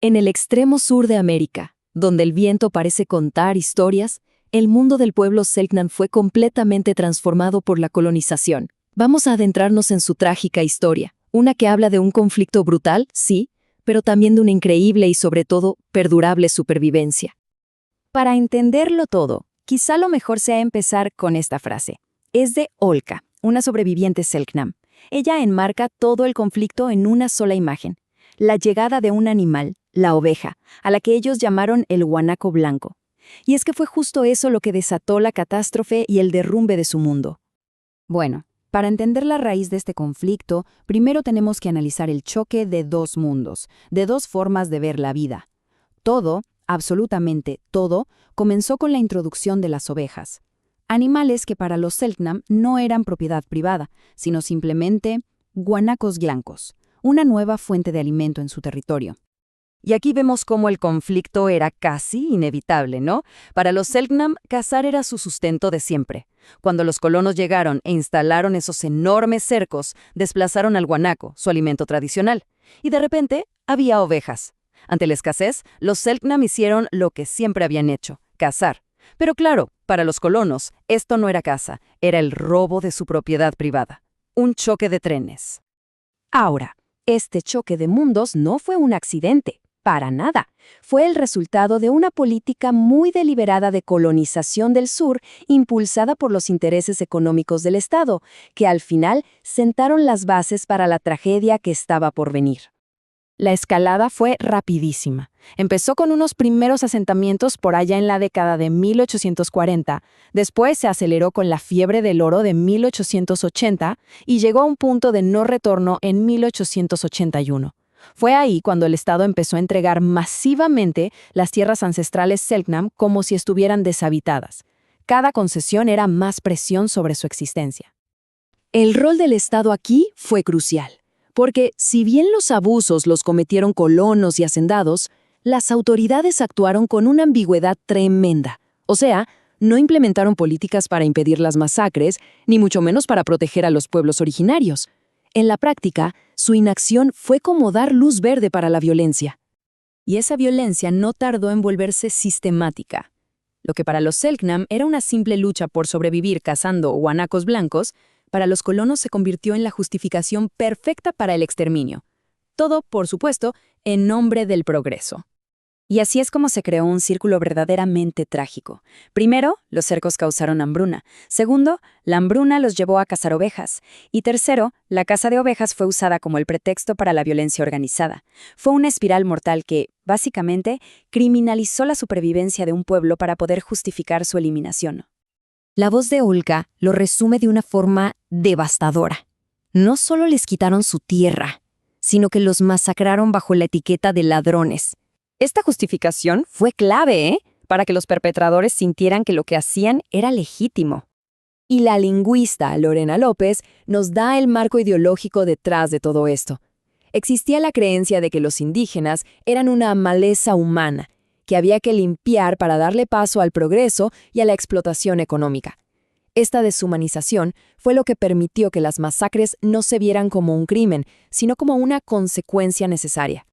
En el extremo sur de América, donde el viento parece contar historias, el mundo del pueblo Selknam fue completamente transformado por la colonización. Vamos a adentrarnos en su trágica historia, una que habla de un conflicto brutal, sí, pero también de una increíble y sobre todo perdurable supervivencia. Para entenderlo todo, quizá lo mejor sea empezar con esta frase. Es de Olka, una sobreviviente Selknam. Ella enmarca todo el conflicto en una sola imagen. La llegada de un animal, la oveja, a la que ellos llamaron el guanaco blanco. Y es que fue justo eso lo que desató la catástrofe y el derrumbe de su mundo. Bueno, para entender la raíz de este conflicto, primero tenemos que analizar el choque de dos mundos, de dos formas de ver la vida. Todo, absolutamente todo, comenzó con la introducción de las ovejas. Animales que para los Selknam no eran propiedad privada, sino simplemente guanacos blancos, una nueva fuente de alimento en su territorio. Y aquí vemos cómo el conflicto era casi inevitable, ¿no? Para los Selknam, cazar era su sustento de siempre. Cuando los colonos llegaron e instalaron esos enormes cercos, desplazaron al guanaco, su alimento tradicional. Y de repente, había ovejas. Ante la escasez, los Selknam hicieron lo que siempre habían hecho, cazar. Pero claro, para los colonos, esto no era caza, era el robo de su propiedad privada. Un choque de trenes. Ahora, este choque de mundos no fue un accidente. Para nada. Fue el resultado de una política muy deliberada de colonización del sur, impulsada por los intereses económicos del Estado, que al final sentaron las bases para la tragedia que estaba por venir. La escalada fue rapidísima. Empezó con unos primeros asentamientos por allá en la década de 1840, después se aceleró con la fiebre del oro de 1880 y llegó a un punto de no retorno en 1881. Fue ahí cuando el Estado empezó a entregar masivamente las tierras ancestrales Selknam como si estuvieran deshabitadas. Cada concesión era más presión sobre su existencia. El rol del Estado aquí fue crucial, porque si bien los abusos los cometieron colonos y hacendados, las autoridades actuaron con una ambigüedad tremenda. O sea, no implementaron políticas para impedir las masacres, ni mucho menos para proteger a los pueblos originarios. En la práctica, su inacción fue como dar luz verde para la violencia. Y esa violencia no tardó en volverse sistemática. Lo que para los Selknam era una simple lucha por sobrevivir cazando guanacos blancos, para los colonos se convirtió en la justificación perfecta para el exterminio. Todo, por supuesto, en nombre del progreso. Y así es como se creó un círculo verdaderamente trágico. Primero, los cercos causaron hambruna. Segundo, la hambruna los llevó a cazar ovejas. Y tercero, la caza de ovejas fue usada como el pretexto para la violencia organizada. Fue una espiral mortal que, básicamente, criminalizó la supervivencia de un pueblo para poder justificar su eliminación. La voz de Olka lo resume de una forma devastadora. No solo les quitaron su tierra, sino que los masacraron bajo la etiqueta de ladrones. Esta justificación fue clave, para que los perpetradores sintieran que lo que hacían era legítimo. Y la lingüista Lorena López nos da el marco ideológico detrás de todo esto. Existía la creencia de que los indígenas eran una maleza humana, que había que limpiar para darle paso al progreso y a la explotación económica. Esta deshumanización fue lo que permitió que las masacres no se vieran como un crimen, sino como una consecuencia necesaria.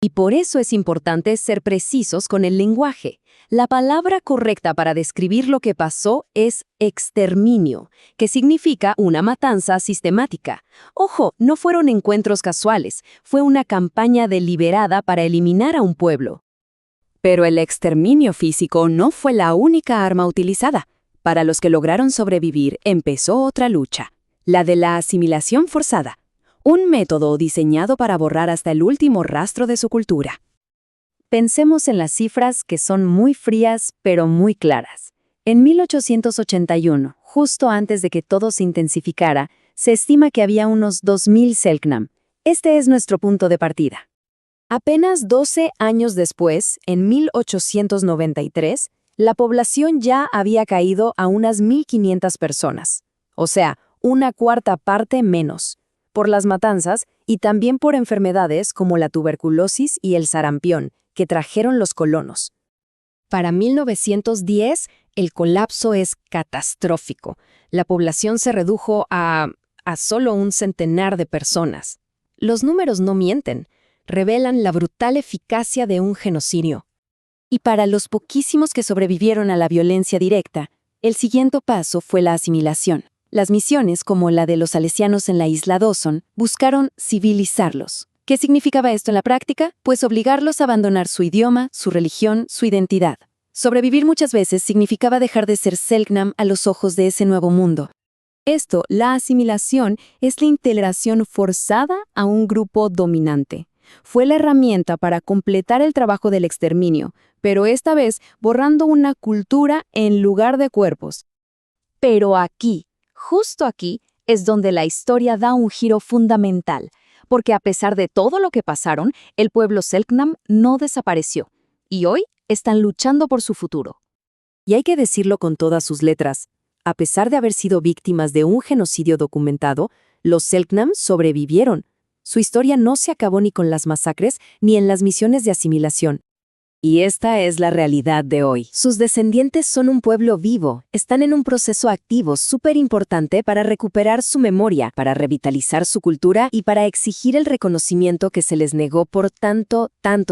Y por eso es importante ser precisos con el lenguaje. La palabra correcta para describir lo que pasó es exterminio, que significa una matanza sistemática. Ojo, no fueron encuentros casuales, fue una campaña deliberada para eliminar a un pueblo. Pero el exterminio físico no fue la única arma utilizada. Para los que lograron sobrevivir empezó otra lucha, la de la asimilación forzada. Un método diseñado para borrar hasta el último rastro de su cultura. Pensemos en las cifras que son muy frías, pero muy claras. En 1881, justo antes de que todo se intensificara, se estima que había unos 2.000 Selknam. Este es nuestro punto de partida. Apenas 12 años después, en 1893, la población ya había caído a unas 1.500 personas. O sea, una cuarta parte menos. Por las matanzas y también por enfermedades como la tuberculosis y el sarampión que trajeron los colonos. Para 1910, el colapso es catastrófico. La población se redujo a solo un centenar de personas. Los números no mienten. revelan la brutal eficacia de un genocidio. Y para los poquísimos que sobrevivieron a la violencia directa, el siguiente paso fue la asimilación. Las misiones, como la de los salesianos en la isla Dawson, buscaron civilizarlos. ¿Qué significaba esto en la práctica? Pues obligarlos a abandonar su idioma, su religión, su identidad. Sobrevivir muchas veces significaba dejar de ser Selknam a los ojos de ese nuevo mundo. Esto, la asimilación, es la integración forzada a un grupo dominante. Fue la herramienta para completar el trabajo del exterminio, pero esta vez borrando una cultura en lugar de cuerpos. Pero aquí, justo aquí, es donde la historia da un giro fundamental, porque a pesar de todo lo que pasaron, el pueblo Selknam no desapareció, y hoy están luchando por su futuro. Y hay que decirlo con todas sus letras. A pesar de haber sido víctimas de un genocidio documentado, los Selknam sobrevivieron. Su historia no se acabó ni con las masacres ni en las misiones de asimilación. Y esta es la realidad de hoy. Sus descendientes son un pueblo vivo, están en un proceso activo súper importante para recuperar su memoria, para revitalizar su cultura y para exigir el reconocimiento que se les negó por tanto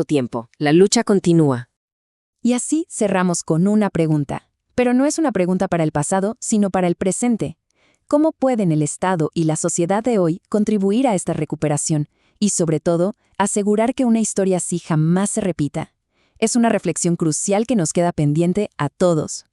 tiempo. La lucha continúa. Y así cerramos con una pregunta. Pero no es una pregunta para el pasado, sino para el presente. ¿Cómo pueden el Estado y la sociedad de hoy contribuir a esta recuperación? Y sobre todo, asegurar que una historia así jamás se repita. Es una reflexión crucial que nos queda pendiente a todos.